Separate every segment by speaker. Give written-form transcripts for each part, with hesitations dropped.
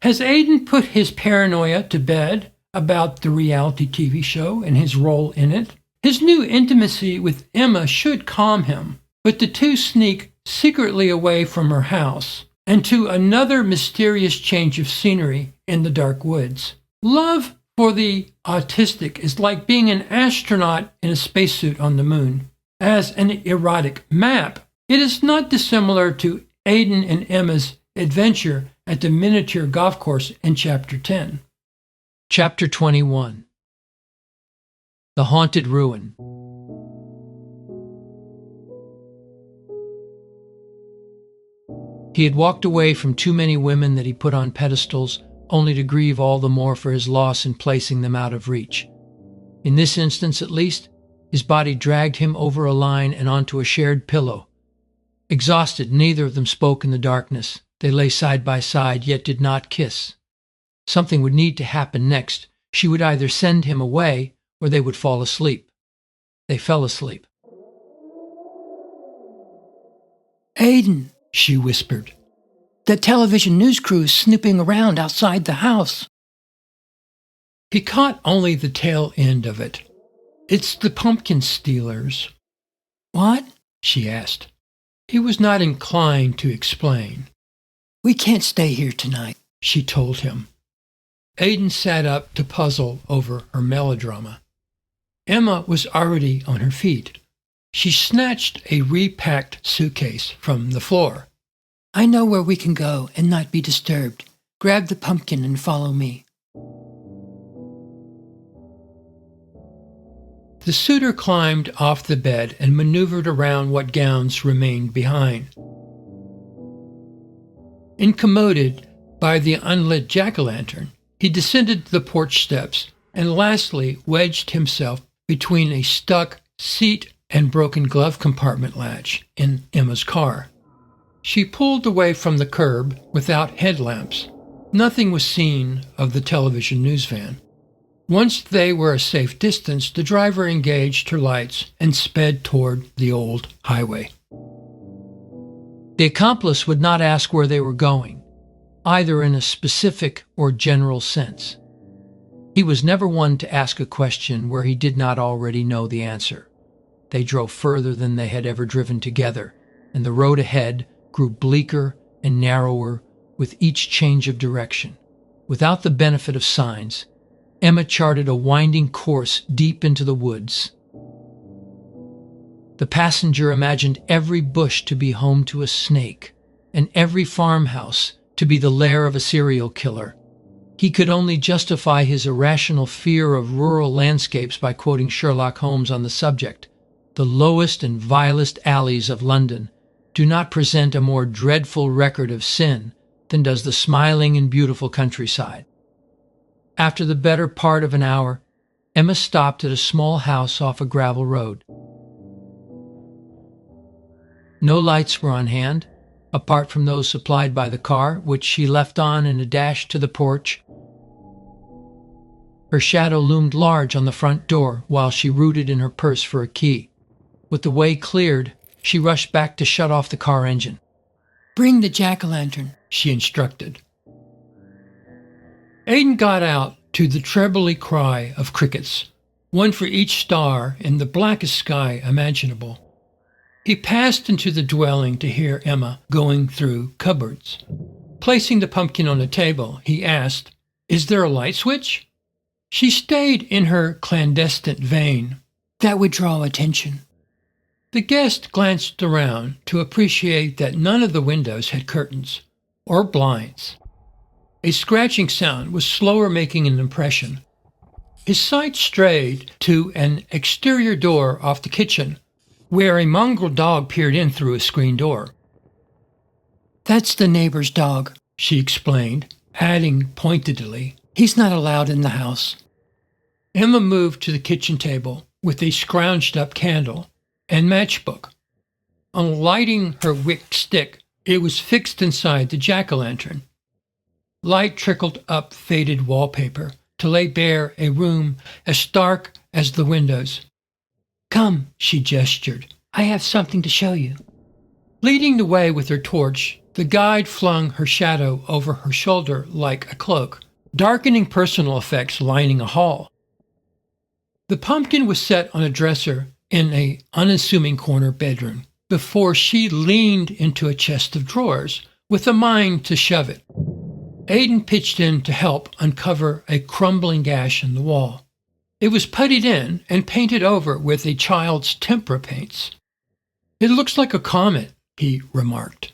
Speaker 1: Has Aiden put his paranoia to bed about the reality TV show and his role in it? His new intimacy with Emma should calm him, but the two sneak secretly away from her house and to another mysterious change of scenery in the dark woods. Love for the autistic is like being an astronaut in a spacesuit on the moon. As an erotic map, it is not dissimilar to Aiden and Emma's adventure at the miniature golf course in Chapter 10.
Speaker 2: Chapter 21. The Haunted Ruin. He had walked away from too many women that he put on pedestals, only to grieve all the more for his loss in placing them out of reach. In this instance, at least, his body dragged him over a line and onto a shared pillow. Exhausted, neither of them spoke in the darkness. They lay side by side, yet did not kiss. Something would need to happen next. She would either send him away, or they would fall asleep. They fell asleep.
Speaker 1: "Aiden," she whispered, "the television news crew is snooping around outside the house." He caught only the tail end of it. "It's the pumpkin stealers." "What?" she asked. He was not inclined to explain. "We can't stay here tonight," she told him. Aiden sat up to puzzle over her melodrama. Emma was already on her feet. She snatched a repacked suitcase from the floor. "I know where we can go and not be disturbed. Grab the pumpkin and follow me." The suitor climbed off the bed and maneuvered around what gowns remained behind. Incommoded by the unlit jack-o'-lantern, he descended the porch steps and lastly wedged himself between a stuck seat and broken glove compartment latch in Emma's car. She pulled away from the curb without headlamps. Nothing was seen of the television news van. Once they were a safe distance, the driver engaged her lights and sped toward the old highway.
Speaker 2: The accomplice would not ask where they were going, either in a specific or general sense. He was never one to ask a question where he did not already know the answer. They drove further than they had ever driven together, and the road ahead grew bleaker and narrower with each change of direction. Without the benefit of signs, Emma charted a winding course deep into the woods. The passenger imagined every bush to be home to a snake, and every farmhouse to be the lair of a serial killer. He could only justify his irrational fear of rural landscapes by quoting Sherlock Holmes on the subject. The lowest and vilest alleys of London do not present a more dreadful record of sin than does the smiling and beautiful countryside. After the better part of an hour, Emma stopped at a small house off a gravel road. No lights were on hand, apart from those supplied by the car, which she left on in a dash to the porch. Her shadow loomed large on the front door while she rooted in her purse for a key. With the way cleared, she rushed back to shut off the car engine.
Speaker 1: "Bring the jack-o'-lantern," she instructed. Aiden got out to the trebly cry of crickets, one for each star in the blackest sky imaginable. He passed into the dwelling to hear Emma going through cupboards. Placing the pumpkin on the table, he asked, "Is there a light switch?" She stayed in her clandestine vein. "That would draw attention." The guest glanced around to appreciate that none of the windows had curtains or blinds. A scratching sound was slower making an impression. His sight strayed to an exterior door off the kitchen, where a mongrel dog peered in through a screen door. "That's the neighbor's dog," she explained, adding pointedly, "He's not allowed in the house." Emma moved to the kitchen table with a scrounged-up candle and matchbook. On lighting her wick stick, it was fixed inside the jack-o'-lantern. Light trickled up faded wallpaper to lay bare a room as stark as the windows. "Come," she gestured. "I have something to show you." Leading the way with her torch, the guide flung her shadow over her shoulder like a cloak, darkening personal effects lining a hall. The pumpkin was set on a dresser in an unassuming corner bedroom before she leaned into a chest of drawers with a mind to shove it. Aiden pitched in to help uncover a crumbling gash in the wall. It was puttied in and painted over with a child's tempera paints. "It looks like a comet," he remarked.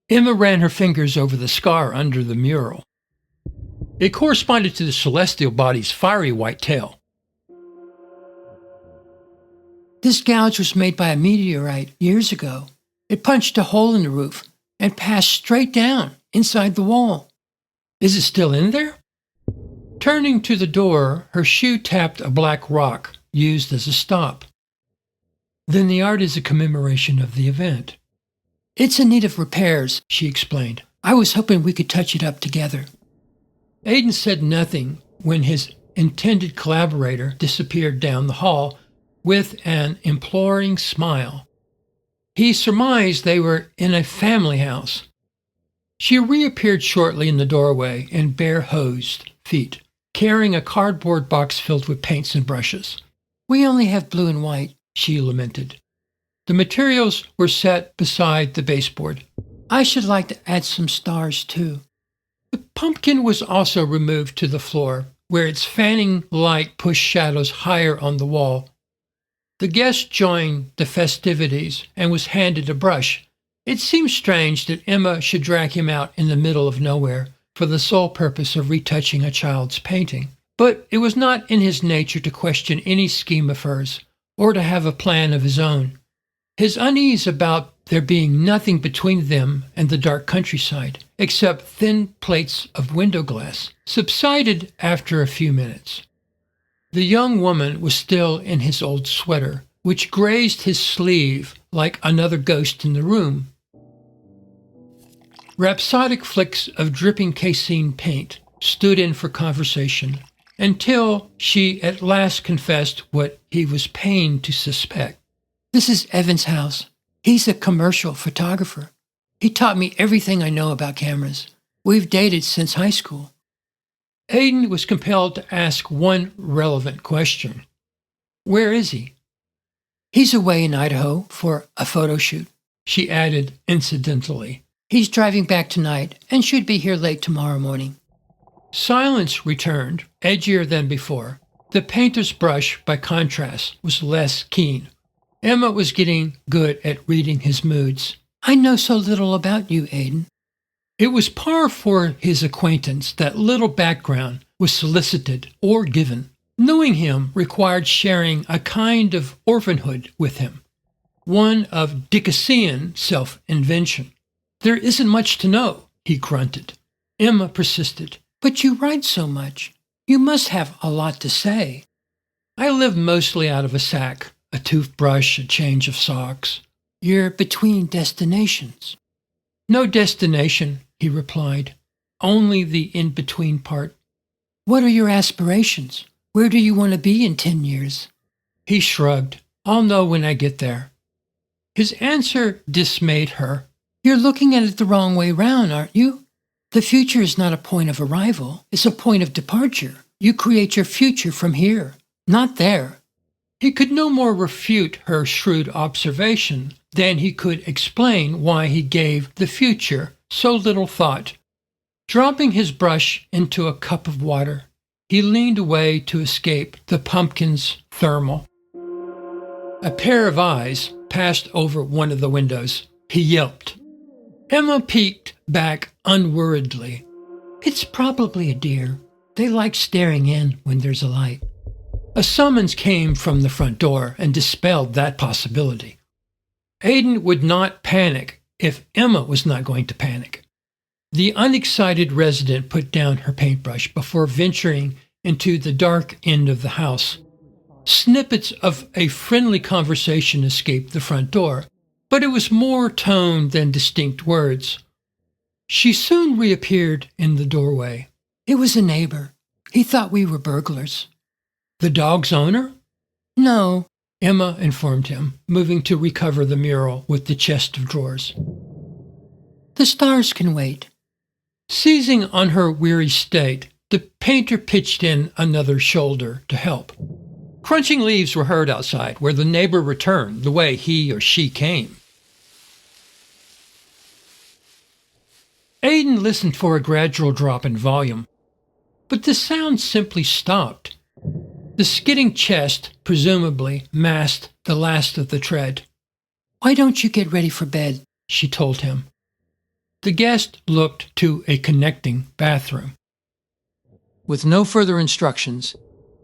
Speaker 1: Emma ran her fingers over the scar under the mural. It corresponded to the celestial body's fiery white tail.
Speaker 2: This gouge was made by a meteorite years ago. It punched a hole in the roof and passed straight down inside the wall.
Speaker 1: "Is it still in there?" Turning to the door, her shoe tapped a black rock used as a stop. "Then the art is a commemoration of the event."
Speaker 2: It's in need of repairs, she explained. I was hoping we could touch it up together.
Speaker 1: Aiden said nothing when his intended collaborator disappeared down the hall with an imploring smile. He surmised they were in a family house. She reappeared shortly in the doorway in bare-hosed feet, carrying a cardboard box filled with paints and brushes.
Speaker 2: We only have blue and white,
Speaker 1: she lamented. The materials were set beside the baseboard.
Speaker 2: I should like to add some stars, too.
Speaker 1: The pumpkin was also removed to the floor, where its fanning light pushed shadows higher on the wall. The guest joined the festivities and was handed a brush. It seemed strange that Emma should drag him out in the middle of nowhere for the sole purpose of retouching a child's painting. But it was not in his nature to question any scheme of hers, or to have a plan of his own. His unease about there being nothing between them and the dark countryside, except thin plates of window glass, subsided after a few minutes. The young woman was still in his old sweater, which grazed his sleeve like another ghost in the room. Rhapsodic flicks of dripping casein paint stood in for conversation, until she at last confessed what he was pained to suspect.
Speaker 2: This is Evan's house. He's a commercial photographer. He taught me everything I know about cameras. We've dated since high school.
Speaker 1: Aiden was compelled to ask one relevant question. Where is he?
Speaker 2: He's away in Idaho for a photo shoot,
Speaker 1: she added incidentally.
Speaker 2: He's driving back tonight and should be here late tomorrow morning.
Speaker 1: Silence returned, edgier than before. The painter's brush, by contrast, was less keen. Emma was getting good at reading his moods.
Speaker 2: I know so little about you, Aiden.
Speaker 1: It was par for his acquaintance that little background was solicited or given. Knowing him required sharing a kind of orphanhood with him, one of Dickensian self-invention. There isn't much to know, he grunted. Emma persisted.
Speaker 2: But you write so much. You must have a lot to say.
Speaker 1: I live mostly out of a sack, a toothbrush, a change of socks.
Speaker 2: You're between destinations.
Speaker 1: No destination, he replied. Only the in-between part.
Speaker 2: What are your aspirations? Where do you want to be in 10 years?
Speaker 1: He shrugged. I'll know when I get there. His answer dismayed her.
Speaker 2: You're looking at it the wrong way round, aren't you? The future is not a point of arrival. It's a point of departure. You create your future from here, not there.
Speaker 1: He could no more refute her shrewd observation than he could explain why he gave the future so little thought. Dropping his brush into a cup of water, he leaned away to escape the pumpkin's thermal. A pair of eyes passed over one of the windows. He yelped. Emma peeked back unworriedly.
Speaker 2: It's probably a deer. They like staring in when there's a light.
Speaker 1: A summons came from the front door and dispelled that possibility. Aiden would not panic if Emma was not going to panic. The unexcited resident put down her paintbrush before venturing into the dark end of the house. Snippets of a friendly conversation escaped the front door, but it was more tone than distinct words. She soon reappeared in the doorway.
Speaker 2: It was a neighbor. He thought we were burglars.
Speaker 1: The dog's owner?
Speaker 2: No,
Speaker 1: Emma informed him, moving to recover the mural with the chest of drawers.
Speaker 2: The stars can wait.
Speaker 1: Seizing on her weary state, the painter pitched in another shoulder to help. Crunching leaves were heard outside, where the neighbor returned the way he or she came. Aiden listened for a gradual drop in volume, but the sound simply stopped. The skidding chest presumably masked the last of the tread.
Speaker 2: Why don't you get ready for bed?
Speaker 1: She told him. The guest looked to a connecting bathroom.
Speaker 2: With no further instructions,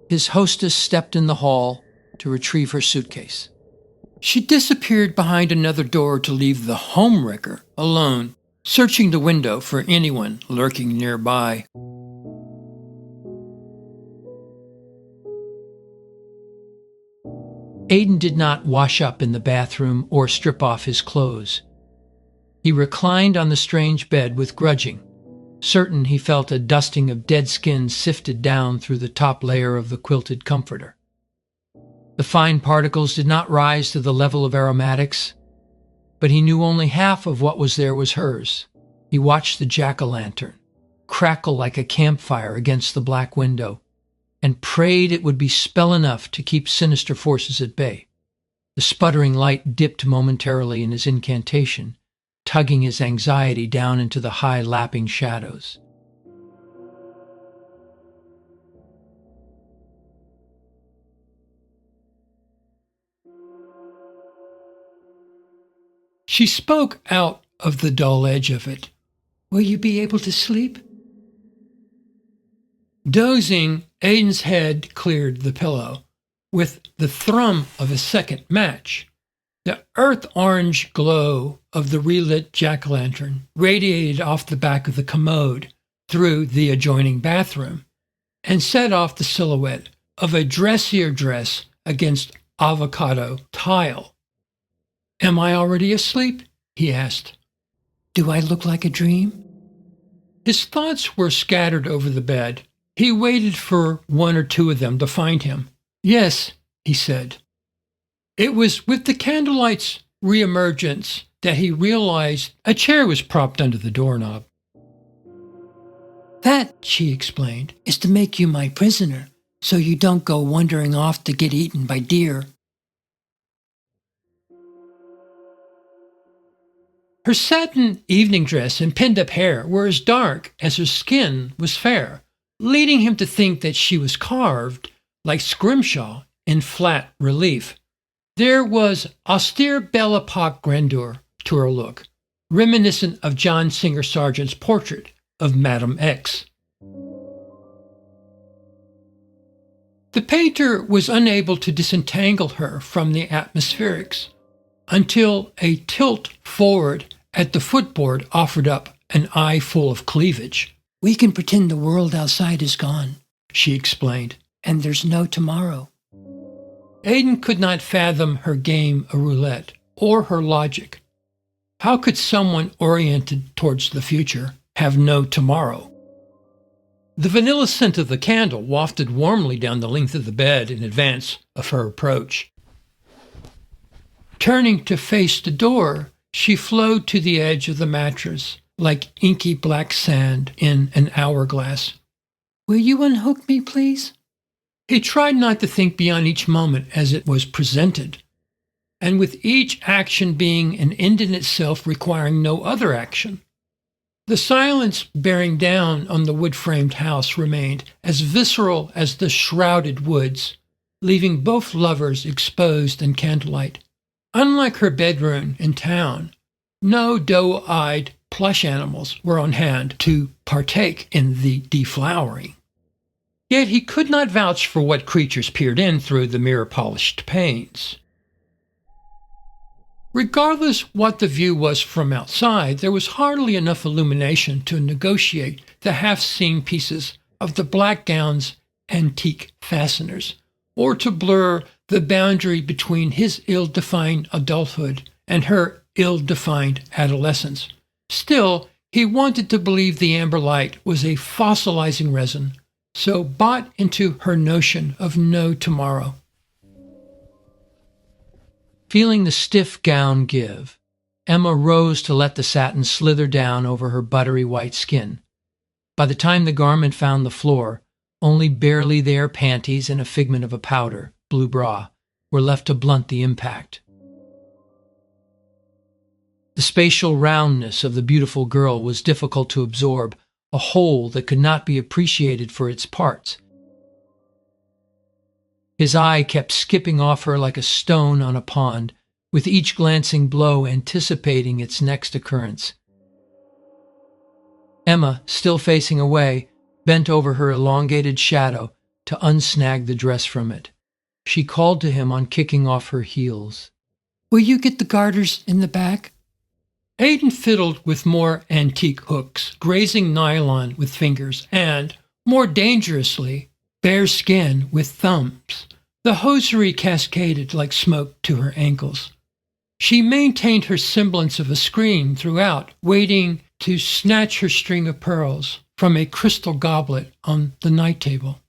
Speaker 2: his hostess stepped in the hall to retrieve her suitcase.
Speaker 1: She disappeared behind another door to leave the homewrecker alone, searching the window for anyone lurking nearby.
Speaker 2: Aiden did not wash up in the bathroom or strip off his clothes. He reclined on the strange bed with grudging, certain he felt a dusting of dead skin sifted down through the top layer of the quilted comforter. The fine particles did not rise to the level of aromatics, but he knew only half of what was there was hers. He watched the jack-o'-lantern crackle like a campfire against the black window, and prayed it would be spell enough to keep sinister forces at bay. The sputtering light dipped momentarily in his incantation, tugging his anxiety down into the high lapping shadows.
Speaker 1: She spoke out of the dull edge of it. Will you be able to sleep? Dozing, Aiden's head cleared the pillow, with the thrum of a second match. The earth-orange glow of the relit jack-o'-lantern radiated off the back of the commode through the adjoining bathroom and set off the silhouette of a dressier dress against avocado tile. Am I already asleep? He asked.
Speaker 2: Do I look like a dream?
Speaker 1: His thoughts were scattered over the bed. He waited for one or two of them to find him. Yes, he said. It was with the candlelight's reemergence that he realized a chair was propped under the doorknob.
Speaker 2: That, she explained, is to make you my prisoner, so you don't go wandering off to get eaten by deer.
Speaker 1: Her satin evening dress and pinned-up hair were as dark as her skin was fair, leading him to think that she was carved, like Scrimshaw, in flat relief. There was austere Belle Epoque grandeur to her look, reminiscent of John Singer Sargent's portrait of Madame X. The painter was unable to disentangle her from the atmospherics until a tilt forward at the footboard offered up an eye full of cleavage.
Speaker 2: We can pretend the world outside is gone,
Speaker 1: she explained,
Speaker 2: and there's no tomorrow.
Speaker 1: Aiden could not fathom her game of roulette or her logic. How could someone oriented towards the future have no tomorrow? The vanilla scent of the candle wafted warmly down the length of the bed in advance of her approach. Turning to face the door, she flowed to the edge of the mattress like inky black sand in an hourglass.
Speaker 2: Will you unhook me, please?
Speaker 1: He tried not to think beyond each moment as it was presented, and with each action being an end in itself requiring no other action. The silence bearing down on the wood-framed house remained as visceral as the shrouded woods, leaving both lovers exposed in candlelight. Unlike her bedroom in town, no doe-eyed plush animals were on hand to partake in the deflowering. Yet he could not vouch for what creatures peered in through the mirror-polished panes. Regardless what the view was from outside, there was hardly enough illumination to negotiate the half-seen pieces of the black gown's antique fasteners, or to blur the boundary between his ill-defined adulthood and her ill-defined adolescence. Still, he wanted to believe the amber light was a fossilizing resin, so bought into her notion of no tomorrow.
Speaker 2: Feeling the stiff gown give, Emma rose to let the satin slither down over her buttery white skin. By the time the garment found the floor, only barely there panties and a figment of a powder, blue bra, were left to blunt the impact. The spatial roundness of the beautiful girl was difficult to absorb, a whole that could not be appreciated for its parts. His eye kept skipping off her like a stone on a pond, with each glancing blow anticipating its next occurrence. Emma, still facing away, bent over her elongated shadow to unsnag the dress from it. She called to him on kicking off her heels.
Speaker 1: "Will you get the garters in the back?" Aiden fiddled with more antique hooks, grazing nylon with fingers, and, more dangerously, bare skin with thumbs. The hosiery cascaded like smoke to her ankles. She maintained her semblance of a scream throughout, waiting to snatch her string of pearls from a crystal goblet on the night table.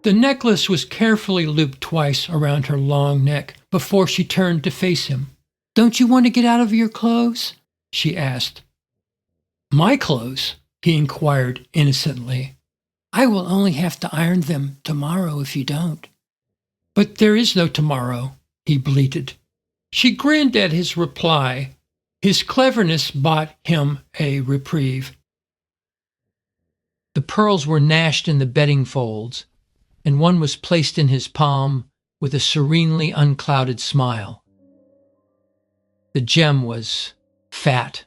Speaker 1: The necklace was carefully looped twice around her long neck before she turned to face him. "Don't you want to get out of your clothes?" she asked. "My clothes?" he inquired innocently. "I will only have to iron them tomorrow if you don't." "But there is no tomorrow," he bleated. She grinned at his reply. His cleverness bought him a reprieve.
Speaker 2: The pearls were gnashed in the bedding folds, and one was placed in his palm with a serenely unclouded smile. The gem was fat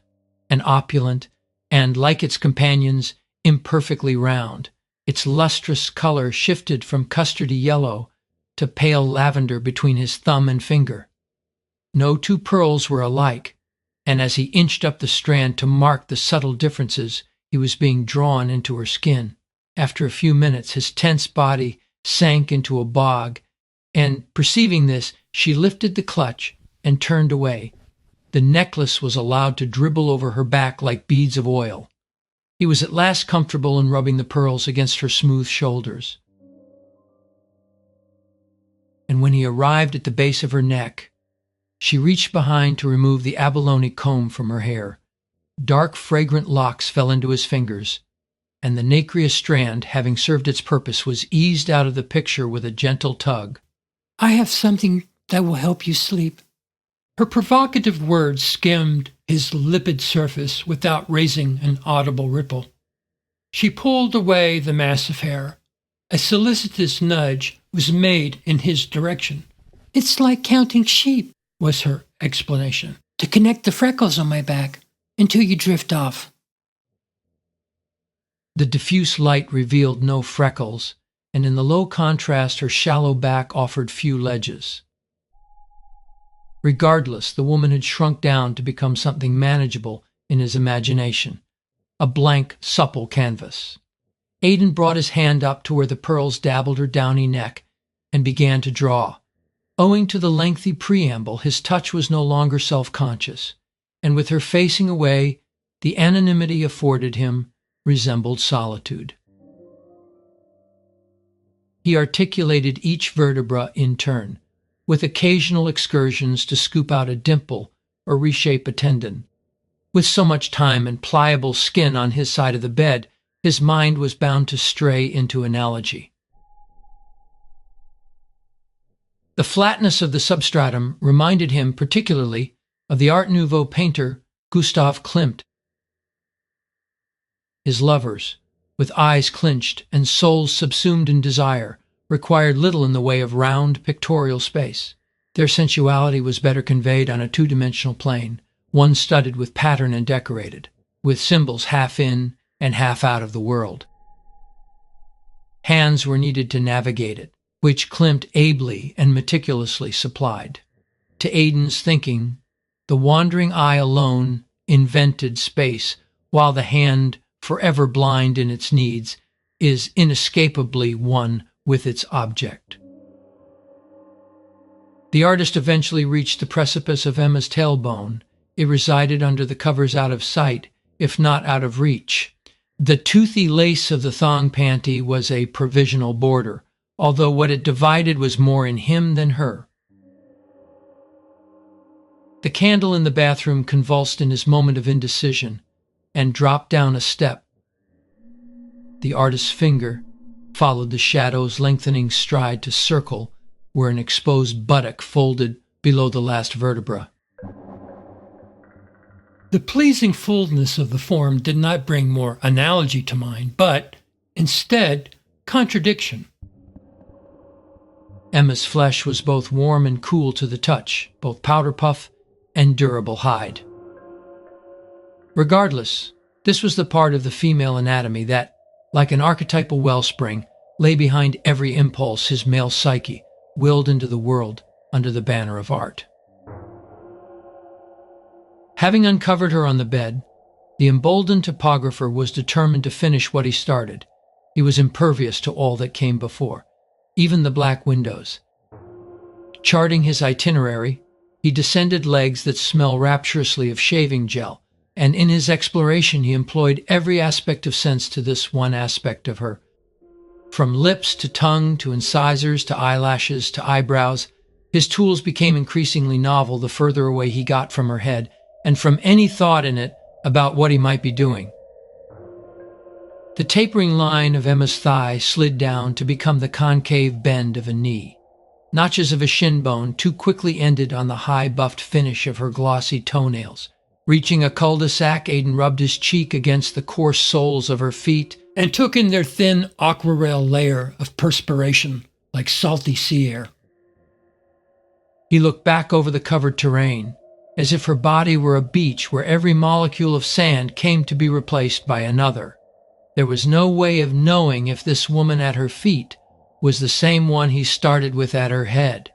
Speaker 2: and opulent, and, like its companions, imperfectly round. Its lustrous color shifted from custardy yellow to pale lavender between his thumb and finger. No two pearls were alike, and as he inched up the strand to mark the subtle differences, he was being drawn into her skin. After a few minutes, his tense body sank into a bog, and, perceiving this, she lifted the clutch and turned away. The necklace was allowed to dribble over her back like beads of oil. He was at last comfortable in rubbing the pearls against her smooth shoulders. And when he arrived at the base of her neck, she reached behind to remove the abalone comb from her hair. Dark, fragrant locks fell into his fingers, and the nacreous strand, having served its purpose, was eased out of the picture with a gentle tug.
Speaker 1: "I have something that will help you sleep." Her provocative words skimmed his lipid surface without raising an audible ripple. She pulled away the mass of hair. A solicitous nudge was made in his direction. "It's like counting sheep," was her explanation, "to connect the freckles on my back until you drift off."
Speaker 2: The diffuse light revealed no freckles, and in the low contrast her shallow back offered few ledges. Regardless, the woman had shrunk down to become something manageable in his imagination, a blank, supple canvas. Aiden brought his hand up to where the pearls dabbled her downy neck and began to draw. Owing to the lengthy preamble, his touch was no longer self-conscious, and with her facing away, the anonymity afforded him resembled solitude. He articulated each vertebra in turn, with occasional excursions to scoop out a dimple or reshape a tendon. With so much time and pliable skin on his side of the bed, his mind was bound to stray into analogy. The flatness of the substratum reminded him particularly of the Art Nouveau painter Gustav Klimt. His lovers, with eyes clinched and souls subsumed in desire, required little in the way of round pictorial space. Their sensuality was better conveyed on a two-dimensional plane, one studded with pattern and decorated, with symbols half in and half out of the world. Hands were needed to navigate it, which Klimt ably and meticulously supplied. To Aiden's thinking, the wandering eye alone invented space, while the hand, forever blind in its needs, is inescapably one with its object. The artist eventually reached the precipice of Emma's tailbone. It resided under the covers out of sight, if not out of reach. The toothy lace of the thong panty was a provisional border, although what it divided was more in him than her. The candle in the bathroom convulsed in his moment of indecision and dropped down a step. The artist's finger followed the shadow's lengthening stride to circle where an exposed buttock folded below the last vertebra.
Speaker 1: The pleasing fullness of the form did not bring more analogy to mind, but instead contradiction.
Speaker 2: Emma's flesh was both warm and cool to the touch, both powder puff and durable hide. Regardless, this was the part of the female anatomy that, like an archetypal wellspring, lay behind every impulse his male psyche willed into the world under the banner of art. Having uncovered her on the bed, the emboldened topographer was determined to finish what he started. He was impervious to all that came before, even the black windows. Charting his itinerary, he descended legs that smell rapturously of shaving gel, and in his exploration he employed every aspect of sense to this one aspect of her. From lips to tongue to incisors to eyelashes to eyebrows, his tools became increasingly novel the further away he got from her head and from any thought in it about what he might be doing. The tapering line of Emma's thigh slid down to become the concave bend of a knee. Notches of a shin bone too quickly ended on the high buffed finish of her glossy toenails. Reaching a cul-de-sac, Aiden rubbed his cheek against the coarse soles of her feet
Speaker 1: and took in their thin aquarelle layer of perspiration like salty sea air.
Speaker 2: He looked back over the covered terrain, as if her body were a beach where every molecule of sand came to be replaced by another. There was no way of knowing if this woman at her feet was the same one he started with at her head.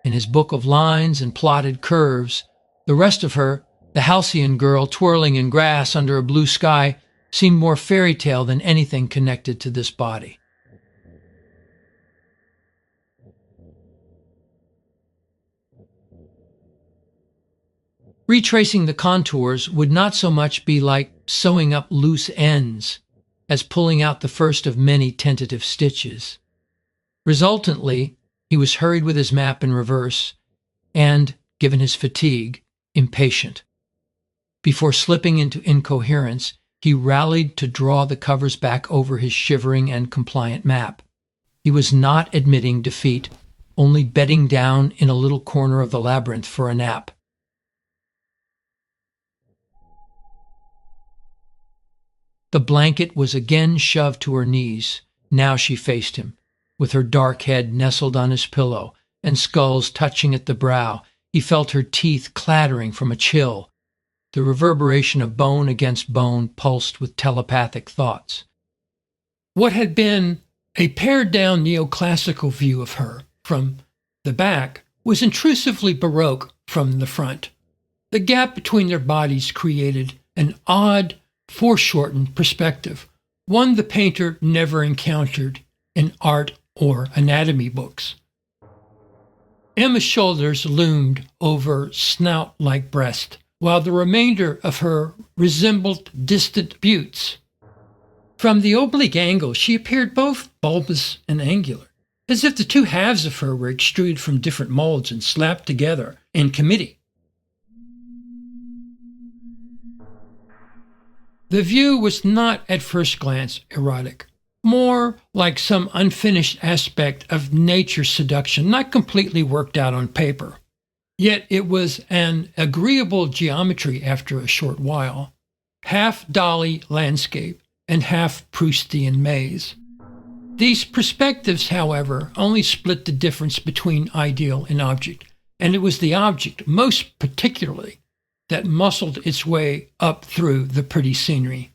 Speaker 2: In his book of lines and plotted curves, the rest of her, the halcyon girl twirling in grass under a blue sky, seemed more fairy tale than anything connected to this body. Retracing the contours would not so much be like sewing up loose ends as pulling out the first of many tentative stitches. Resultantly, he was hurried with his map in reverse and, given his fatigue, impatient. Before slipping into incoherence, he rallied to draw the covers back over his shivering and compliant map. He was not admitting defeat, only bedding down in a little corner of the labyrinth for a nap. The blanket was again shoved to her knees. Now she faced him, with her dark head nestled on his pillow and skulls touching at the brow. He felt her teeth clattering from a chill. The reverberation of bone against bone pulsed with telepathic thoughts.
Speaker 1: What had been a pared-down neoclassical view of her from the back was intrusively Baroque from the front. The gap between their bodies created an odd, foreshortened perspective, one the painter never encountered in art or anatomy books. Emma's shoulders loomed over snout-like breast, while the remainder of her resembled distant buttes. From the oblique angle, she appeared both bulbous and angular, as if the two halves of her were extruded from different molds and slapped together in committee. The view was not at first glance erotic, more like some unfinished aspect of nature's seduction, not completely worked out on paper. Yet it was an agreeable geometry after a short while, half Dali landscape and half Proustian maze. These perspectives, however, only split the difference between ideal and object, and it was the object, most particularly, that muscled its way up through the pretty scenery.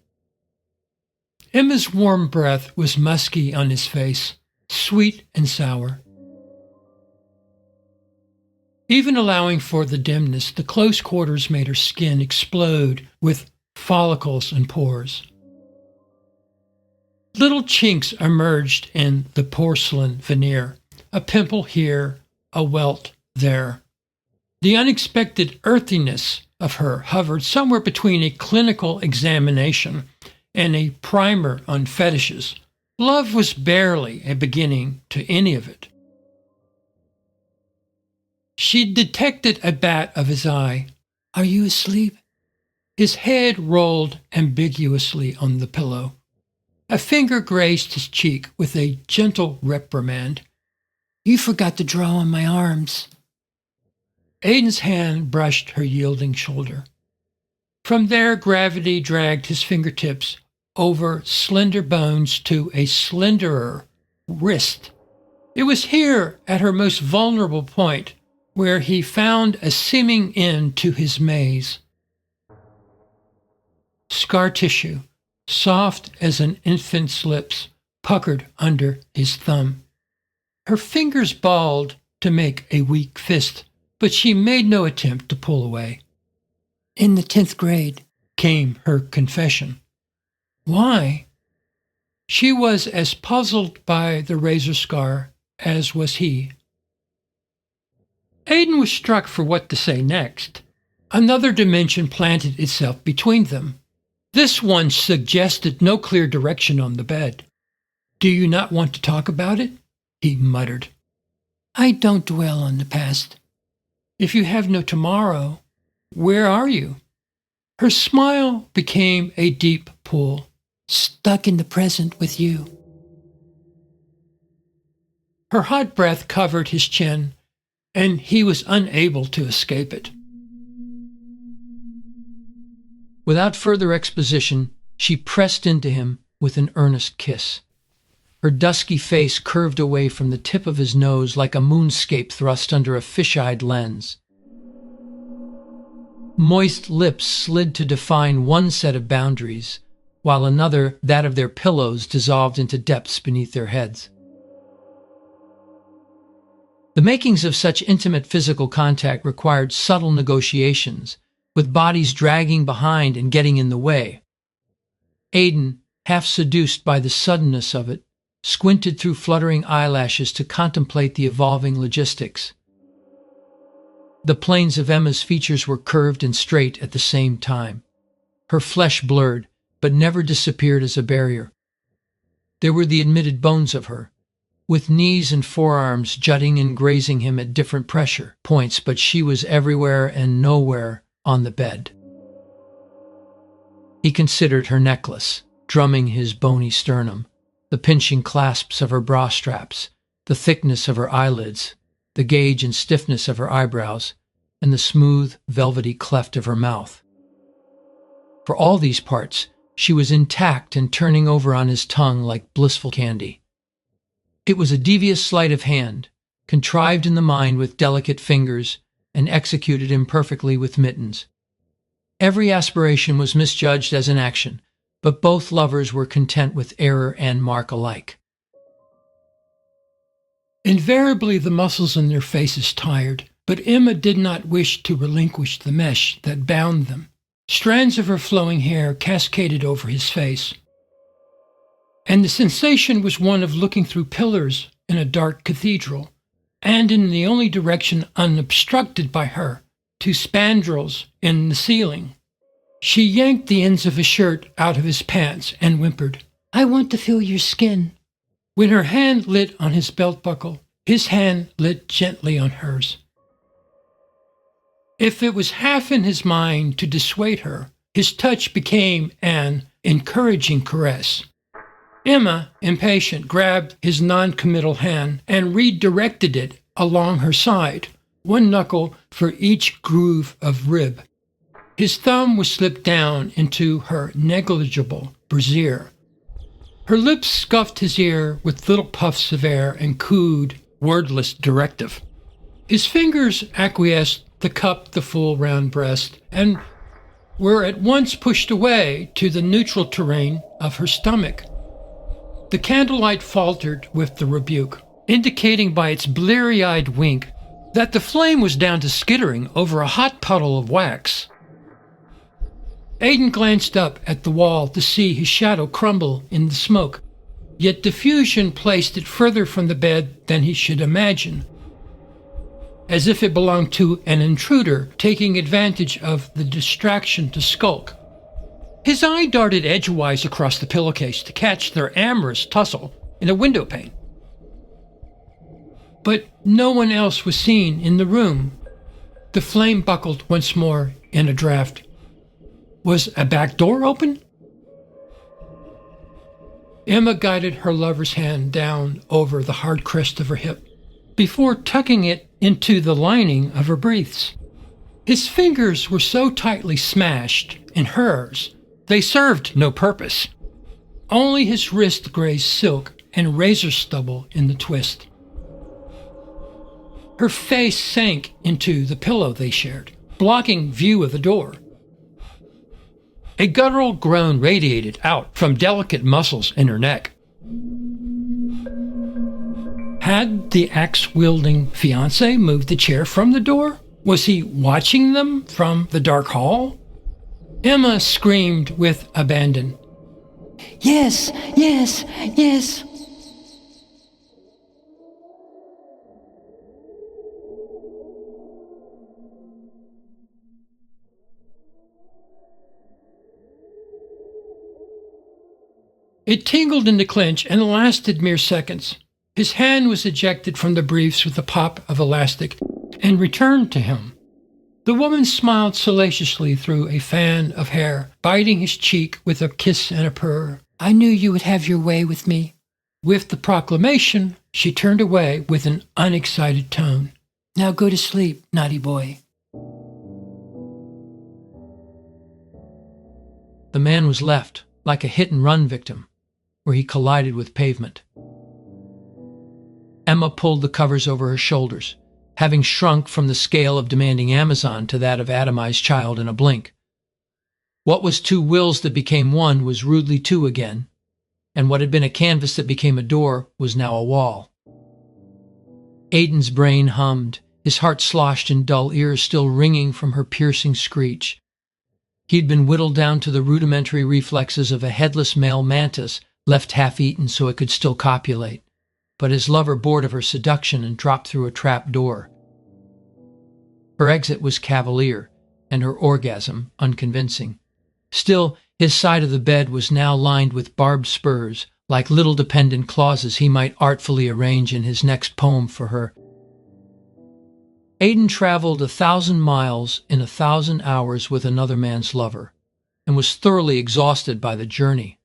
Speaker 1: Emma's warm breath was musky on his face, sweet and sour. Even allowing for the dimness, the close quarters made her skin explode with follicles and pores. Little chinks emerged in the porcelain veneer, a pimple here, a welt there. The unexpected earthiness of her hovered somewhere between a clinical examination and a primer on fetishes, Love was barely a beginning to any of it. She detected a bat of his eye. "Are you asleep?" His head rolled ambiguously on the pillow. A finger grazed his cheek with a gentle reprimand. "You forgot to draw on my arms." Aiden's hand brushed her yielding shoulder. From there, gravity dragged his fingertips over slender bones to a slenderer wrist. It was here, at her most vulnerable point, where he found a seeming end to his maze. Scar tissue, soft as an infant's lips, puckered under his thumb. Her fingers balled to make a weak fist, but she made no attempt to pull away. "In the 10th grade," came her confession. Why? She was as puzzled by the razor scar as was he. Aiden was struck for what to say next. Another dimension planted itself between them. This one suggested no clear direction on the bed. "Do you not want to talk about it?" he muttered. "I don't dwell on the past." "If you have no tomorrow, where are you?" Her smile became a deep pull. "Stuck in the present with you." Her hot breath covered his chin, and he was unable to escape it.
Speaker 2: Without further exposition, she pressed into him with an earnest kiss. Her dusky face curved away from the tip of his nose like a moonscape thrust under a fish-eyed lens. Moist lips slid to define one set of boundaries, while another, that of their pillows, dissolved into depths beneath their heads. The makings of such intimate physical contact required subtle negotiations, with bodies dragging behind and getting in the way. Aiden, half seduced by the suddenness of it, squinted through fluttering eyelashes to contemplate the evolving logistics. The planes of Emma's features were curved and straight at the same time. Her flesh blurred, but never disappeared as a barrier. There were the admitted bones of her, with knees and forearms jutting and grazing him at different pressure points, but she was everywhere and nowhere on the bed. He considered her necklace, drumming his bony sternum, the pinching clasps of her bra straps, the thickness of her eyelids, the gauge and stiffness of her eyebrows, and the smooth, velvety cleft of her mouth. For all these parts, she was intact and turning over on his tongue like blissful candy. It was a devious sleight of hand, contrived in the mind with delicate fingers and executed imperfectly with mittens. Every aspiration was misjudged as an action, but both lovers were content with error and mark alike.
Speaker 1: Invariably, the muscles in their faces tired, but Emma did not wish to relinquish the mesh that bound them. Strands of her flowing hair cascaded over his face, and the sensation was one of looking through pillars in a dark cathedral, and in the only direction unobstructed by her, to spandrels in the ceiling. She yanked the ends of his shirt out of his pants and whimpered, "I want to feel your skin." When her hand lit on his belt buckle, his hand lit gently on hers. If it was half in his mind to dissuade her, his touch became an encouraging caress. Emma, impatient, grabbed his non-committal hand and redirected it along her side, one knuckle for each groove of rib. His thumb was slipped down into her negligible brassiere. Her lips scuffed his ear with little puffs of air and cooed wordless directive. His fingers acquiesced to cup the full round breast and were at once pushed away to the neutral terrain of her stomach. The candlelight faltered with the rebuke, indicating by its bleary-eyed wink that the flame was down to skittering over a hot puddle of wax. Aiden glanced up at the wall to see his shadow crumble in the smoke, yet diffusion placed it further from the bed than he should imagine, as if it belonged to an intruder taking advantage of the distraction to skulk. His eye darted edgewise across the pillowcase to catch their amorous tussle in a window pane. But no one else was seen in the room. The flame buckled once more in a draft. Was a back door open? Emma guided her lover's hand down over the hard crest of her hip before tucking it into the lining of her briefs. His fingers were so tightly smashed in hers, they served no purpose. Only his wrist grazed silk and razor stubble in the twist. Her face sank into the pillow they shared, blocking view of the door. A guttural groan radiated out from delicate muscles in her neck. Had the axe-wielding fiancé moved the chair from the door? Was he watching them from the dark hall? Emma screamed with abandon.
Speaker 3: Yes, yes, yes.
Speaker 1: It tingled in the clinch and lasted mere seconds. His hand was ejected from the briefs with a pop of elastic and returned to him. The woman smiled salaciously through a fan of hair, biting his cheek with a kiss and a purr. I knew you would have your way with me. With the proclamation, she turned away with an unexcited tone. Now go to sleep, naughty boy.
Speaker 2: The man was left, like a hit-and-run victim, where he collided with pavement. Emma pulled the covers over her shoulders, having shrunk from the scale of demanding Amazon to that of atomized child in a blink. What was two wills that became one was rudely two again, and what had been a canvas that became a door was now a wall. Aiden's brain hummed, his heart sloshed in dull ears still ringing from her piercing screech. He'd been whittled down to the rudimentary reflexes of a headless male mantis, left half-eaten so it could still copulate. But his lover bored of her seduction and dropped through a trap door. Her exit was cavalier, and her orgasm unconvincing. Still, his side of the bed was now lined with barbed spurs, like little dependent clauses he might artfully arrange in his next poem for her. Aiden traveled 1,000 miles in 1,000 hours with another man's lover, and was thoroughly exhausted by the journey.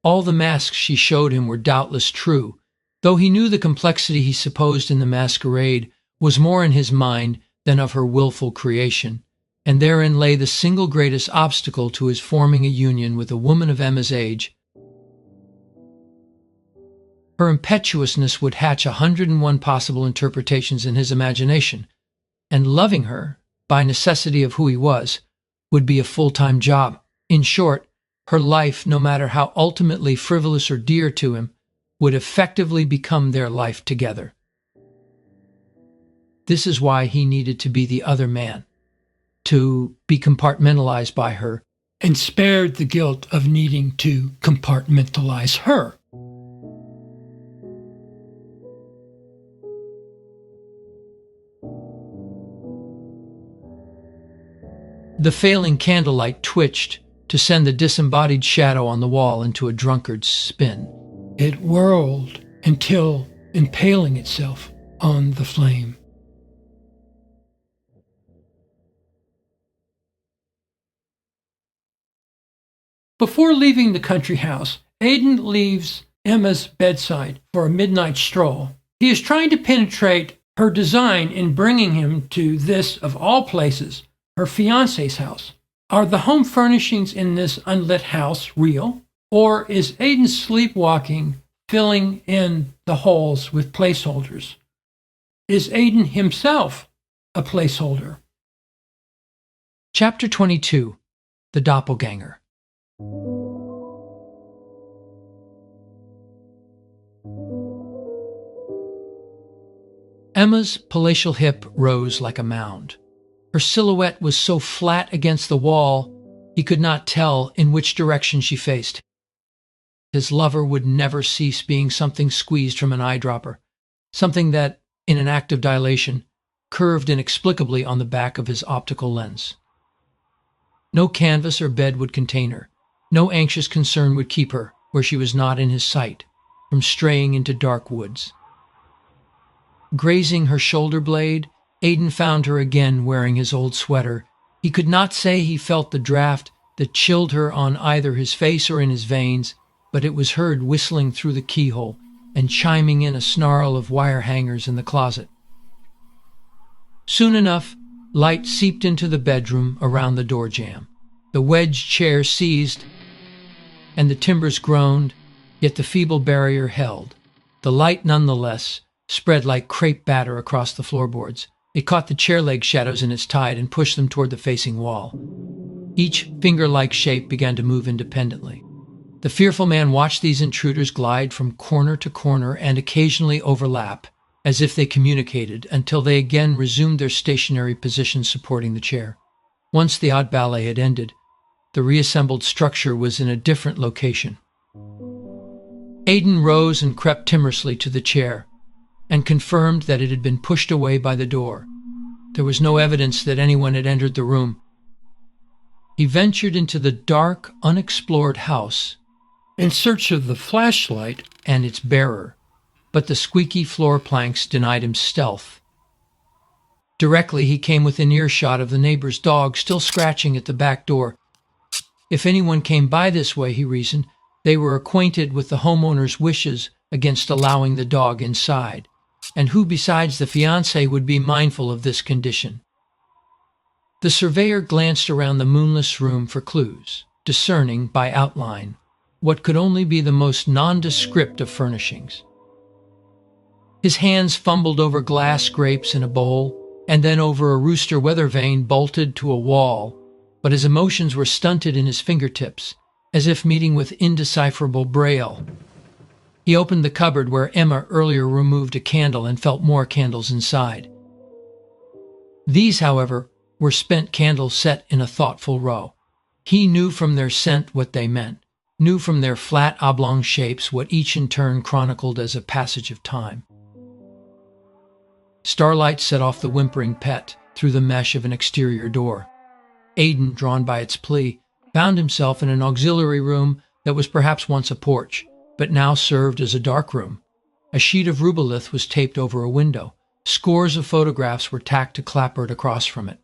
Speaker 2: All the masks she showed him were doubtless true, though he knew the complexity he supposed in the masquerade was more in his mind than of her willful creation, and therein lay the single greatest obstacle to his forming a union with a woman of Emma's age. Her impetuousness would hatch 101 possible interpretations in his imagination, and loving her, by necessity of who he was, would be a full-time job. In short, her life, no matter how ultimately frivolous or dear to him, would effectively become their life together. This is why he needed to be the other man, to be compartmentalized by her,
Speaker 1: and spared the guilt of needing to compartmentalize her.
Speaker 2: The failing candlelight twitched to send the disembodied shadow on the wall into a drunkard's spin.
Speaker 1: It whirled until impaling itself on the flame. Before leaving the country house, Aiden leaves Emma's bedside for a midnight stroll. He is trying to penetrate her design in bringing him to this, of all places, her fiancé's house. Are the home furnishings in this unlit house real? Or is Aiden sleepwalking, filling in the holes with placeholders? Is Aiden himself a placeholder?
Speaker 2: Chapter 22. The Doppelganger. Emma's palatial hip rose like a mound. Her silhouette was so flat against the wall, he could not tell in which direction she faced. His lover would never cease being something squeezed from an eyedropper, something that, in an act of dilation, curved inexplicably on the back of his optical lens. No canvas or bed would contain her. No anxious concern would keep her, where she was not in his sight, from straying into dark woods. Grazing her shoulder blade, Aiden found her again wearing his old sweater. He could not say he felt the draft that chilled her on either his face or in his veins, but it was heard whistling through the keyhole and chiming in a snarl of wire hangers in the closet. Soon enough, light seeped into the bedroom around the door jamb. The wedge chair seized, and the timbers groaned, yet the feeble barrier held. The light, nonetheless, spread like crepe batter across the floorboards. It caught the chair leg shadows in its tide and pushed them toward the facing wall. Each finger-like shape began to move independently. The fearful man watched these intruders glide from corner to corner and occasionally overlap, as if they communicated, until they again resumed their stationary positions supporting the chair. Once the odd ballet had ended, the reassembled structure was in a different location. Aiden rose and crept timorously to the chair, and confirmed that it had been pushed away by the door. There was no evidence that anyone had entered the room. He ventured into the dark, unexplored house
Speaker 1: in search of the flashlight
Speaker 2: and its bearer, but the squeaky floor planks denied him stealth. Directly he came within earshot of the neighbor's dog still scratching at the back door. If anyone came by this way, he reasoned, they were acquainted with the homeowner's wishes against allowing the dog inside, and who besides the fiancé would be mindful of this condition? The surveyor glanced around the moonless room for clues, discerning, by outline, what could only be the most nondescript of furnishings. His hands fumbled over glass grapes in a bowl, and then over a rooster weather vane bolted to a wall, but his emotions were stunted in his fingertips, as if meeting with indecipherable braille. He opened the cupboard where Emma earlier removed a candle and felt more candles inside. These, however, were spent candles set in a thoughtful row. He knew from their scent what they meant, knew from their flat oblong shapes what each in turn chronicled as a passage of time. Starlight set off the whimpering pet through the mesh of an exterior door. Aiden, drawn by its plea, found himself in an auxiliary room that was perhaps once a porch, but now served as a dark room. A sheet of rubylith was taped over a window. Scores of photographs were tacked to clapboard across from it.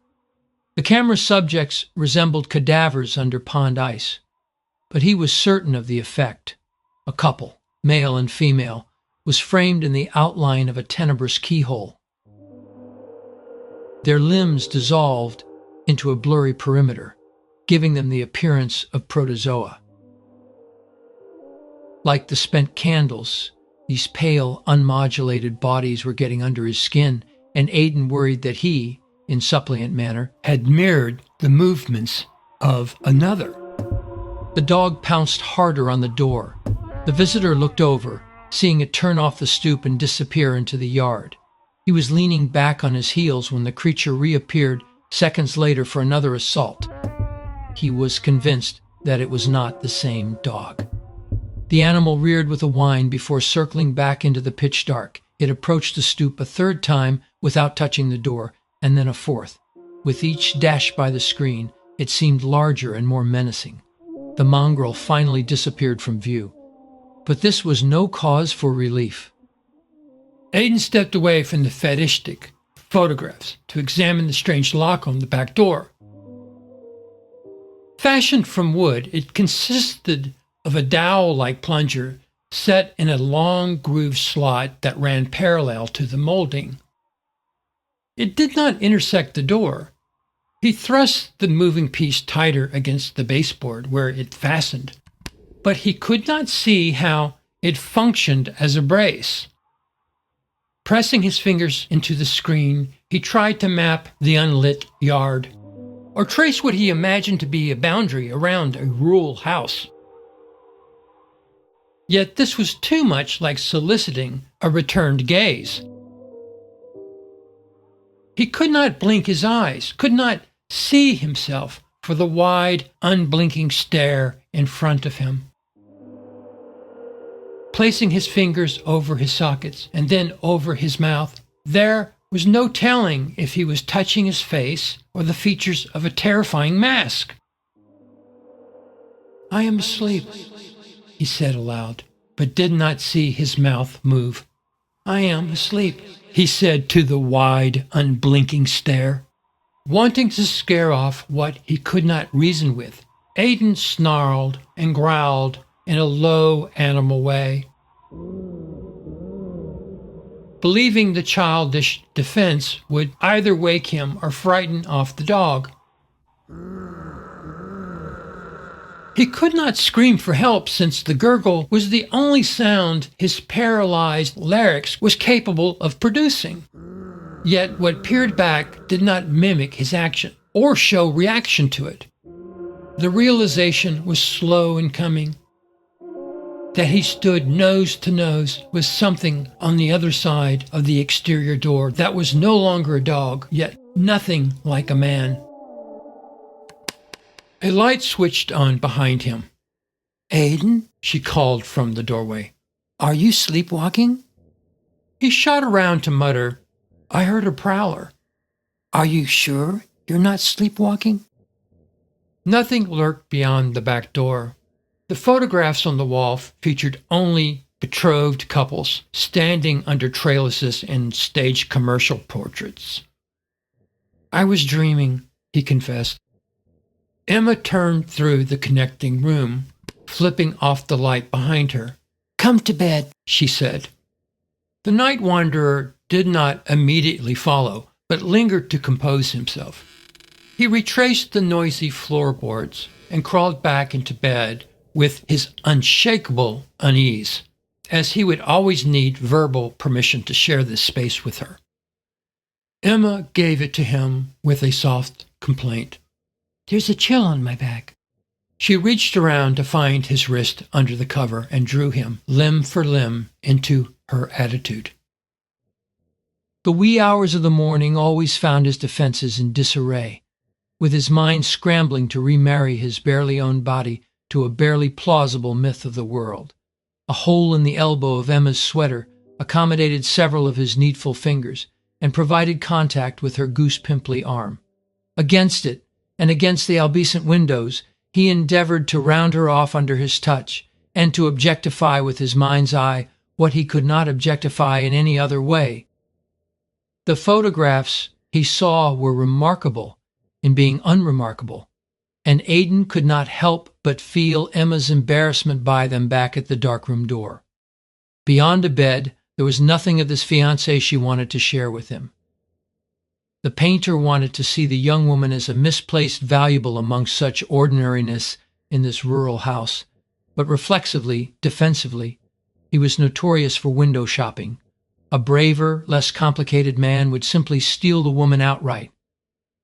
Speaker 2: The camera's subjects resembled cadavers under pond ice, but he was certain of the effect. A couple, male and female, was framed in the outline of a tenebrous keyhole. Their limbs dissolved into a blurry perimeter, giving them the appearance of protozoa. Like the spent candles, these pale, unmodulated bodies were getting under his skin, and Aiden worried that he, in suppliant manner,
Speaker 1: had mirrored the movements of another.
Speaker 2: The dog pounced harder on the door. The visitor looked over, seeing it turn off the stoop and disappear into the yard. He was leaning back on his heels when the creature reappeared seconds later for another assault. He was convinced that it was not the same dog. The animal reared with a whine before circling back into the pitch dark. It approached the stoop a third time without touching the door, and then a fourth. With each dash by the screen, it seemed larger and more menacing. The mongrel finally disappeared from view. But this was no cause for relief.
Speaker 1: Aiden stepped away from the fetishistic photographs to examine the strange lock on the back door. Fashioned from wood, it consisted of a dowel-like plunger set in a long grooved slot that ran parallel to the molding. It did not intersect the door. He thrust the moving piece tighter against the baseboard where it fastened, but he could not see how it functioned as a brace. Pressing his fingers into the screen, he tried to map the unlit yard, or trace what he imagined to be a boundary around a rural house. Yet this was too much like soliciting a returned gaze. He could not blink his eyes, could not see himself for the wide, unblinking stare in front of him. Placing his fingers over his sockets and then over his mouth, there was no telling if he was touching his face or the features of a terrifying mask. I am asleep, he said aloud, but did not see his mouth move. I am asleep, he said to the wide, unblinking stare. Wanting to scare off what he could not reason with, Aiden snarled and growled in a low animal way. Believing the childish defense would either wake him or frighten off the dog. He could not scream for help since the gurgle was the only sound his paralyzed larynx was capable of producing. Yet what peered back did not mimic his action or show reaction to it. The realization was slow in coming, that he stood nose to nose with something on the other side of the exterior door that was no longer a dog, yet nothing like a man. A light switched on behind him.
Speaker 3: Aiden,
Speaker 1: She called from the doorway.
Speaker 3: are you sleepwalking?
Speaker 1: He shot around to mutter, I heard a prowler.
Speaker 3: Are you sure you're not sleepwalking?
Speaker 1: Nothing lurked beyond the back door. The photographs on the wall featured only betrothed couples standing under trellises in staged commercial portraits. I was dreaming, he confessed. Emma turned through the connecting room, flipping off the light behind her.
Speaker 3: Come to bed.
Speaker 1: She said. The night wanderer did not immediately follow, but lingered to compose himself. He retraced the noisy floorboards and crawled back into bed with his unshakable unease, as he would always need verbal permission to share this space with her. Emma gave it to him with a soft complaint.
Speaker 3: There's a chill on my back.
Speaker 1: She reached around to find his wrist under the cover and drew him, limb for limb, into her attitude.
Speaker 2: The wee hours of the morning always found his defenses in disarray, with his mind scrambling to remarry his barely owned body to a barely plausible myth of the world. A hole in the elbow of Emma's sweater accommodated several of his needful fingers and provided contact with her goose-pimply arm. Against it, and against the albescent windows, he endeavored to round her off under his touch and to objectify with his mind's eye what he could not objectify in any other way. The photographs he saw were remarkable in being unremarkable, and Aiden could not help but feel Emma's embarrassment by them back at the darkroom door. Beyond a bed, there was nothing of this fiancée she wanted to share with him. The painter wanted to see the young woman as a misplaced valuable amongst such ordinariness in this rural house, but reflexively, defensively, he was notorious for window shopping. A braver, less complicated man would simply steal the woman outright,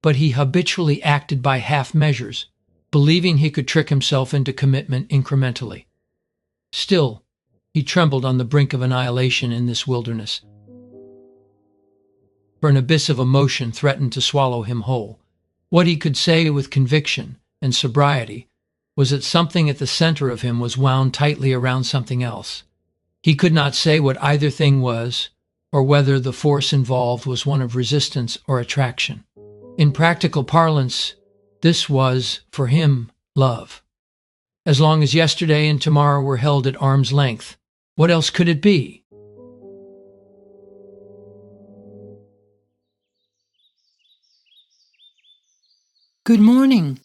Speaker 2: but he habitually acted by half measures, believing he could trick himself into commitment incrementally. Still, he trembled on the brink of annihilation in this wilderness, for an abyss of emotion threatened to swallow him whole. What he could say with conviction and sobriety was that something at the center of him was wound tightly around something else. He could not say what either thing was, or whether the force involved was one of resistance or attraction. In practical parlance, this was, for him, love. As long as yesterday and tomorrow were held at arm's length, what else could it be?
Speaker 3: Good morning.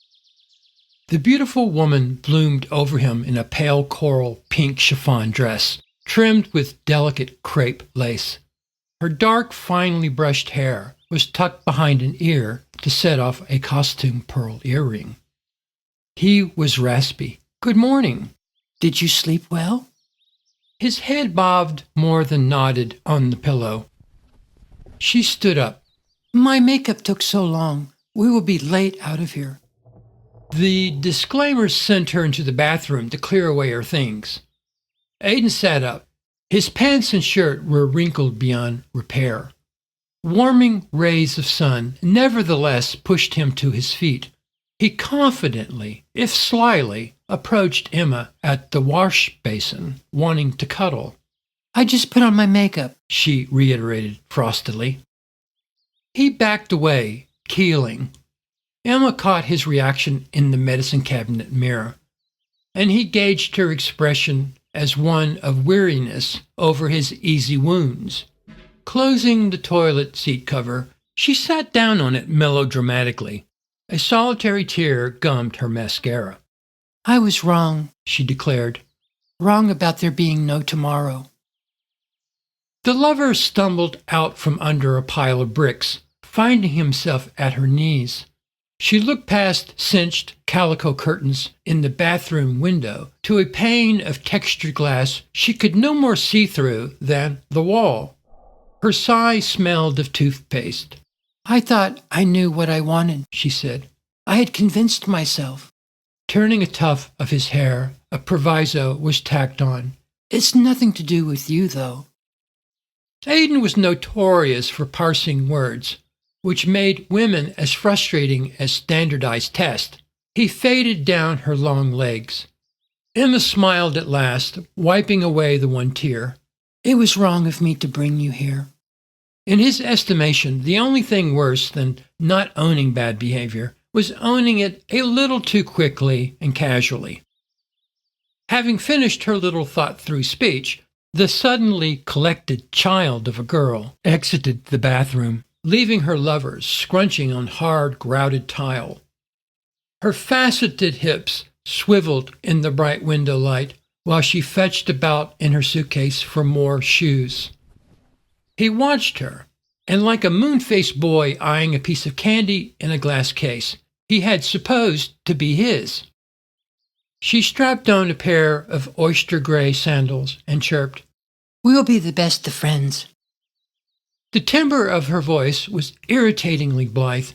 Speaker 1: The beautiful woman bloomed over him in a pale coral pink chiffon dress, trimmed with delicate crepe lace. Her dark, finely brushed hair was tucked behind an ear to set off a costume pearl earring. He was raspy. Good morning.
Speaker 3: Did you sleep well?
Speaker 1: His head bobbed more than nodded on the pillow. She stood up.
Speaker 3: My makeup took so long. We will be late out of here.
Speaker 1: The disclaimer sent her into the bathroom to clear away her things. Aiden sat up. His pants and shirt were wrinkled beyond repair. Warming rays of sun nevertheless pushed him to his feet. He confidently, if slyly, approached Emma at the wash basin, wanting to cuddle.
Speaker 3: I just put on my makeup,
Speaker 1: she reiterated frostily. He backed away, keeling. Emma caught his reaction in the medicine cabinet mirror. and he gauged her expression as one of weariness over his easy wounds. Closing the toilet seat cover, she sat down on it melodramatically. A solitary tear gummed her mascara.
Speaker 3: I was wrong,
Speaker 1: She declared.
Speaker 3: wrong about there being no tomorrow.
Speaker 1: The lover stumbled out from under a pile of bricks, finding himself at her knees. She looked past cinched calico curtains in the bathroom window to a pane of textured glass she could no more see through than the wall. Her sigh smelled of toothpaste.
Speaker 3: I thought I knew what I wanted, she said. I had convinced myself.
Speaker 1: Turning a tuft of his hair, a proviso was tacked on.
Speaker 3: It's nothing to do with you, though.
Speaker 1: Aiden was notorious for parsing words, which made women as frustrating as standardized tests. He faded down her long legs. Emma smiled at last, wiping away the one tear.
Speaker 3: It was wrong of me to bring you here.
Speaker 1: In his estimation, the only thing worse than not owning bad behavior was owning it a little too quickly and casually. Having finished her little thought-through speech, the suddenly collected child of a girl exited the bathroom, leaving her lovers scrunching on hard, grouted tile. Her faceted hips swiveled in the bright window light while she fetched about in her suitcase for more shoes. He watched her, and like a moon-faced boy eyeing a piece of candy in a glass case, he had supposed to be his. She strapped on a pair of oyster-gray sandals and chirped,
Speaker 3: We'll be the best of friends.
Speaker 1: The timbre of her voice was irritatingly blithe.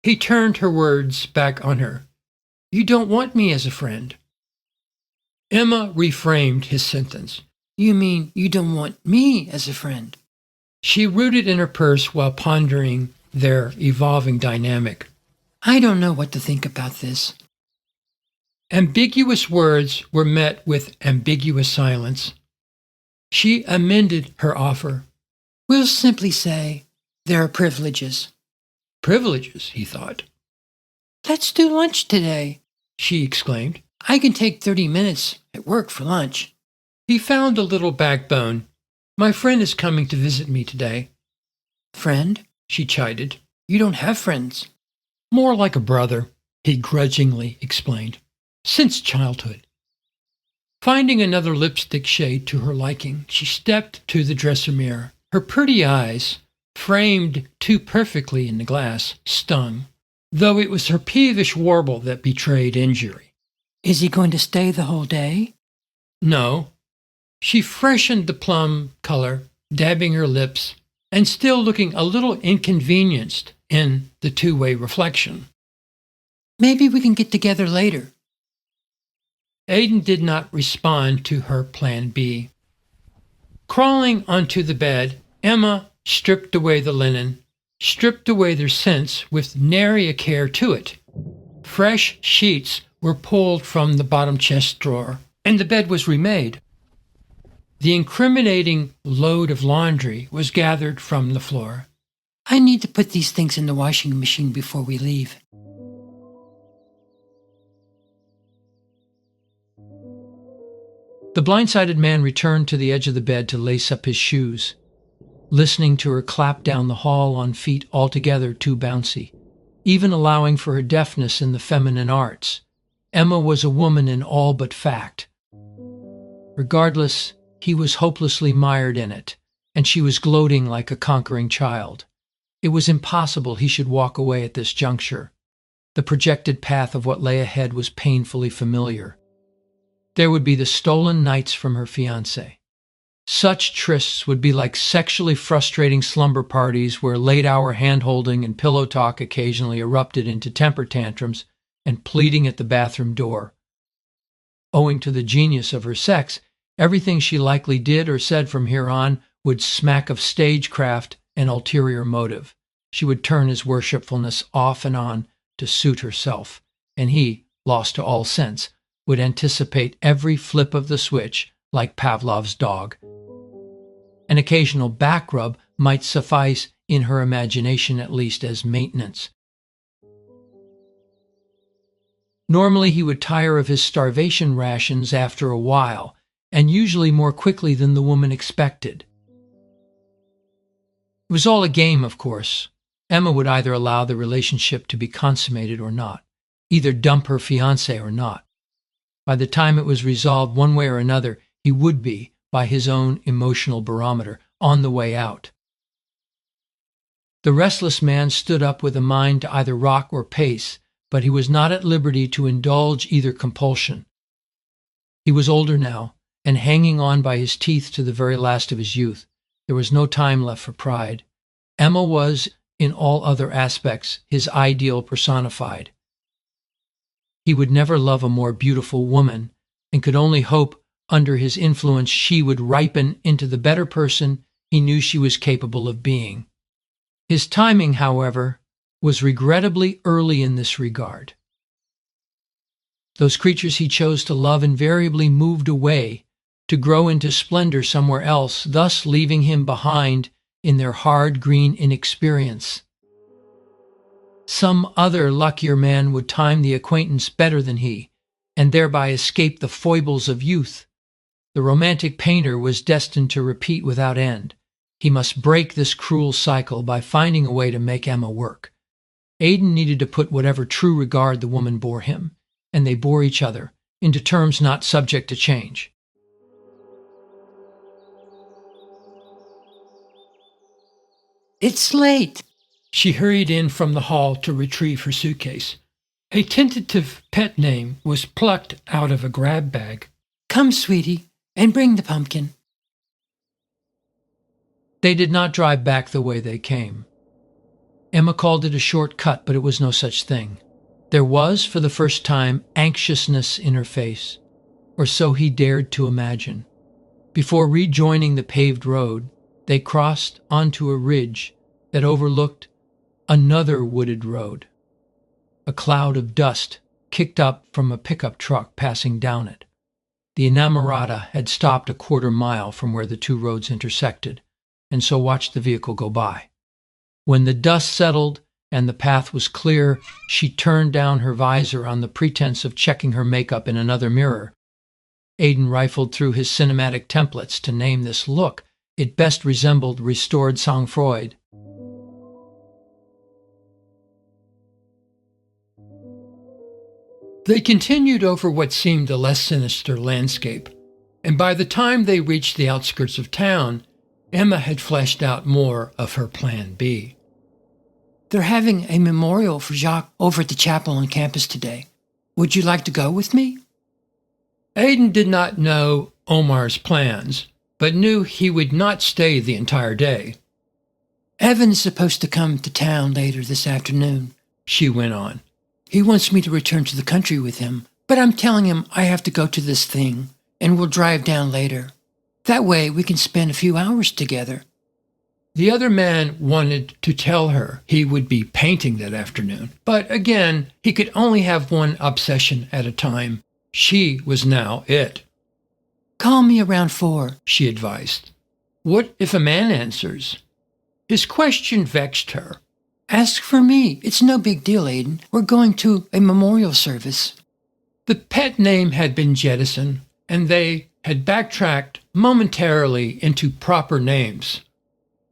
Speaker 1: He turned her words back on her. You don't want me as a friend. Emma reframed his sentence.
Speaker 3: You mean you don't want me as a friend?
Speaker 1: She rooted in her purse while pondering their evolving dynamic.
Speaker 3: I don't know what to think about this.
Speaker 1: Ambiguous words were met with ambiguous silence. She amended her offer.
Speaker 3: We'll simply say there are privileges.
Speaker 1: Privileges, he thought.
Speaker 3: Let's do lunch today,
Speaker 1: She exclaimed.
Speaker 3: I can take 30 minutes at work for lunch.
Speaker 1: He found a little backbone. My friend is coming to visit me today.
Speaker 3: Friend?
Speaker 1: She chided.
Speaker 3: You don't have friends.
Speaker 1: More like a brother, he grudgingly explained. Since childhood. Finding another lipstick shade to her liking, she stepped to the dresser mirror. Her pretty eyes, framed too perfectly in the glass, stung, though it was her peevish warble that betrayed injury.
Speaker 3: Is he going to stay the whole day?
Speaker 1: No. She freshened the plum color, dabbing her lips, and still looking a little inconvenienced in the two-way reflection.
Speaker 3: Maybe we can get together later.
Speaker 1: Aiden did not respond to her plan B. Crawling onto the bed, Emma stripped away the linen, stripped away their scents with nary a care to it. Fresh sheets were pulled from the bottom chest drawer, and the bed was remade. The incriminating load of laundry was gathered from the floor.
Speaker 3: I need to put these things in the washing machine before we leave.
Speaker 2: The blindsided man returned to the edge of the bed to lace up his shoes, listening to her clap down the hall on feet altogether too bouncy, even allowing for her deftness in the feminine arts. Emma was a woman in all but fact. Regardless, he was hopelessly mired in it, and she was gloating like a conquering child. It was impossible he should walk away at this juncture. The projected path of what lay ahead was painfully familiar. There would be the stolen nights from her fiancé. Such trysts would be like sexually frustrating slumber parties where late-hour hand-holding and pillow talk occasionally erupted into temper tantrums and pleading at the bathroom door. Owing to the genius of her sex, everything she likely did or said from here on would smack of stagecraft and ulterior motive. She would turn his worshipfulness off and on to suit herself, and he, lost to all sense, would anticipate every flip of the switch like Pavlov's dog. An occasional back rub might suffice in her imagination at least as maintenance. Normally, he would tire of his starvation rations after a while, and usually more quickly than the woman expected. It was all a game, of course. Emma would either allow the relationship to be consummated or not, either dump her fiancé or not. By the time it was resolved one way or another, he would be, by his own emotional barometer, on the way out. The restless man stood up with a mind to either rock or pace, but he was not at liberty to indulge either compulsion. He was older now, and hanging on by his teeth to the very last of his youth. There was no time left for pride. Emma was, in all other aspects, his ideal personified. He would never love a more beautiful woman, and could only hope under his influence she would ripen into the better person he knew she was capable of being. His timing, however, was regrettably early in this regard. Those creatures he chose to love invariably moved away to grow into splendor somewhere else, thus leaving him behind in their hard green inexperience. Some other luckier man would time the acquaintance better than he, and thereby escape the foibles of youth. The romantic painter was destined to repeat without end. He must break this cruel cycle by finding a way to make Emma work. Aiden needed to put whatever true regard the woman bore him, and they bore each other, into terms not subject to change.
Speaker 3: It's late.
Speaker 1: She hurried in from the hall to retrieve her suitcase. A tentative pet name was plucked out of a grab bag.
Speaker 3: Come, sweetie, and bring the pumpkin.
Speaker 2: They did not drive back the way they came. Emma called it a short cut, but it was no such thing. There was, for the first time, anxiousness in her face, or so he dared to imagine. Before rejoining the paved road, they crossed onto a ridge that overlooked another wooded road. A cloud of dust kicked up from a pickup truck passing down it. The Inamorata had stopped a quarter-mile from where the two roads intersected, and so watched the vehicle go by. When the dust settled and the path was clear, she turned down her visor on the pretense of checking her makeup in another mirror. Aiden rifled through his cinematic templates to name this look. It best resembled restored sang-froid.
Speaker 1: They continued over what seemed a less sinister landscape, and by the time they reached the outskirts of town, Emma had fleshed out more of her plan B.
Speaker 3: They're having a memorial for Jacques over at the chapel on campus today. Would you like to go with me?
Speaker 1: Aiden did not know Omar's plans, but knew he would not stay the entire day.
Speaker 3: Evan is supposed to come to town later this afternoon,
Speaker 1: she went on.
Speaker 3: He wants me to return to the country with him, but I'm telling him I have to go to this thing, and we'll drive down later. That way we can spend a few hours together.
Speaker 1: The other man wanted to tell her he would be painting that afternoon, but again, he could only have one obsession at a time. She was now it.
Speaker 3: Call me around 4,
Speaker 1: she advised. What if a man answers? His question vexed her.
Speaker 3: Ask for me. It's no big deal, Aiden. We're going to a memorial service.
Speaker 1: The pet name had been jettisoned, and they had backtracked momentarily into proper names.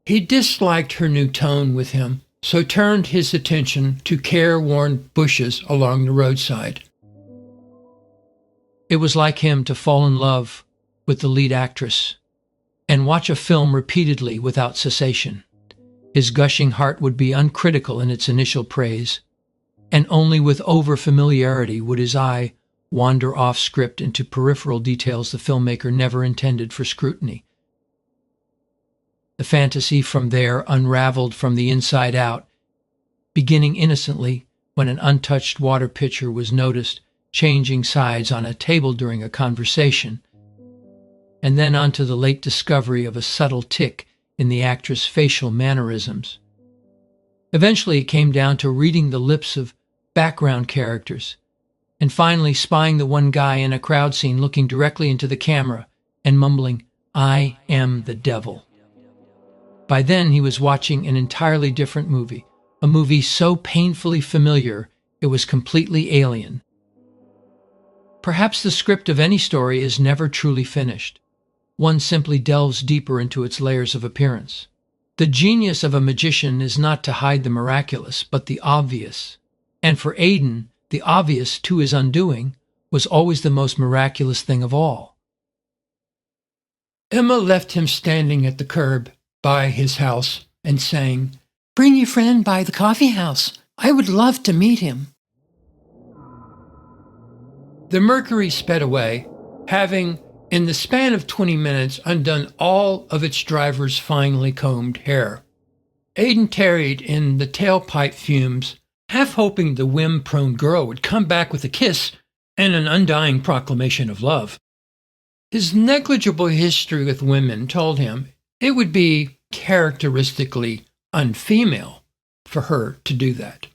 Speaker 1: He disliked her new tone with him, so turned his attention to careworn bushes along the roadside.
Speaker 2: It was like him to fall in love with the lead actress and watch a film repeatedly without cessation. His gushing heart would be uncritical in its initial praise, and only with over-familiarity would his eye wander off script into peripheral details the filmmaker never intended for scrutiny. The fantasy from there unraveled from the inside out, beginning innocently when an untouched water pitcher was noticed changing sides on a table during a conversation, and then onto the late discovery of a subtle tic in the actress' facial mannerisms. Eventually it came down to reading the lips of background characters, and finally spying the one guy in a crowd scene looking directly into the camera and mumbling, "I am the devil." By then he was watching an entirely different movie, a movie so painfully familiar it was completely alien. Perhaps the script of any story is never truly finished. One simply delves deeper into its layers of appearance. The genius of a magician is not to hide the miraculous, but the obvious. And for Aiden, the obvious, to his undoing, was always the most miraculous thing of all.
Speaker 1: Emma left him standing at the curb by his house and saying,
Speaker 3: "Bring your friend by the coffee house. I would love to meet him."
Speaker 1: The Mercury sped away, having, in the span of 20 minutes, undone all of its driver's finely combed hair. Aiden tarried in the tailpipe fumes, half hoping the whim-prone girl would come back with a kiss and an undying proclamation of love. His negligible history with women told him it would be characteristically unfemale for her to do that.